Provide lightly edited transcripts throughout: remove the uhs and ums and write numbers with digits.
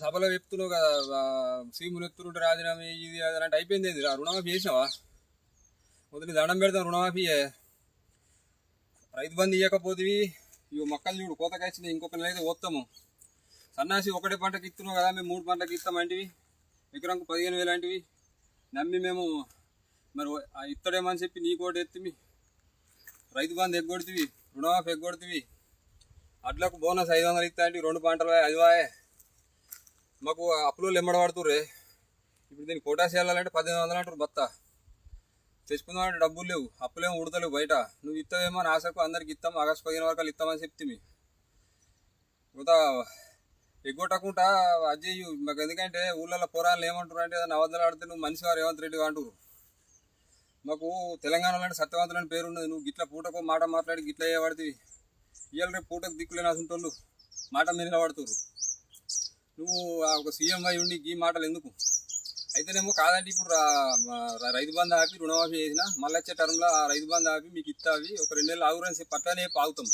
సభలో చెప్తున్నావు కదా, సీములు ఎత్తుంటే రాజీనామా ఇది అది అంటే అయిపోయింది. రుణమాఫీ చేసినావా? వదిలి దండం పెడతాం. రుణమాఫీ రైతు బంధు ఇవ్వకపోతే ఇవి మొక్కలు చూడు కోతకొచ్చినాయి. ఇంకొక నెల అయితే పోతాము. సన్నాసి ఒకటే పంటకి ఇస్తున్నావు కదా, మేము 3 పంటలకు ఇస్తామంటివి. ఎకరానికి 15,000 అంటివి. నమ్మి మేము మరి ఇత్తడేమని చెప్పి నీ కోటి ఎత్తివి. రైతు బంధు ఎగ్గొడుతుంది, రుణమాఫీ ఎగ్గొడుతుంది. అడ్లకు బోనస్ 500 ఇస్తా అంటే 2 పంటలు అదివాయే. మాకు అప్పులు ఎమ్మడబడుతుర్రే. ఇప్పుడు దీనికి పొటాష్ వెళ్ళాలంటే 1800 అంటారు బత్తా. తెచ్చుకుందామంటే డబ్బులు లేవు, అప్పులేమో ఉడతలేవు బయట. నువ్వు ఇస్తావేమో అని ఆశకు అందరికి ఇస్తాం, ఆగస్టు 15 వరకు ఇస్తామని చెప్తే కొత్త ఎగ్గొట్టకుండా అజ్జయ్యు మాకు. ఎందుకంటే ఊళ్ళలో పోరాళ్ళు ఏమంటారు అంటే ఏదైనా అబద్ధాలు ఆడితే నువ్వు మనిషి వారు రేవంత్ రెడ్డి అంటారు. మాకు తెలంగాణలో అంటే సత్యవంతులని పేరు ఉన్నది. నువ్వు గిట్ల పూటకు మాట మాట్లాడి గిట్ల అయ్యేవాడివి. ఇవాళ రేపు పూటకు దిక్కులేని అసంటోళ్ళు మాట మీద నిలబడుతురు. నువ్వు ఒక సీఎం అయి ఉండి ఈ మాటలు ఎందుకు? అయితేనేమో కాదంటే ఇప్పుడు రైతు బంధు ఆపి రుణమాఫీ చేసిన మళ్ళీ వచ్చే టర్మ్లో ఆ రైతు బంధు ఆపి మీకు ఇస్తావి ఒక 2 నెలలు ఆగురని చెప్పి పట్టానే ఆగుతాం.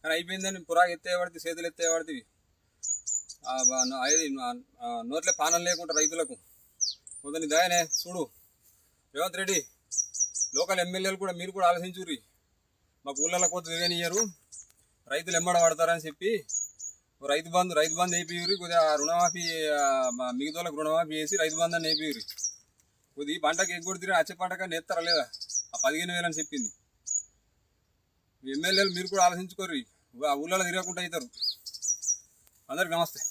కానీ అయిపోయిందని పురాగా ఎత్తేవాడితే చేతులు ఎత్తేవాడివి. నోట్లే పానం లేకుండా రైతులకు వద్దని దయనే చూడు. రేవంత్ రెడ్డి లోకల్ ఎమ్మెల్యేలు కూడా మీరు కూడా ఆలోచించుర్రి. మాకు ఊళ్ళలో కొత్త తిరగనియ్యరు, రైతులు ఎమ్మడ పడతారని చెప్పి రైతు బంధు వేపియ్యూరి. కొద్దిగా రుణమాఫీ మిగతాలకు రుణమాఫీ చేసి రైతు బంధు అని వేపియ్యూరి. కొద్ది పంటకు ఎగ్గొడితే వచ్చే పంటగా నేస్తారా లేదా? ఆ 15,000 అని చెప్పింది. ఎమ్మెల్యేలు మీరు కూడా ఆలోచించుకోర్రి. ఆ ఊళ్ళలో తిరగకుండా అవుతారు. అందరికి నమస్తే.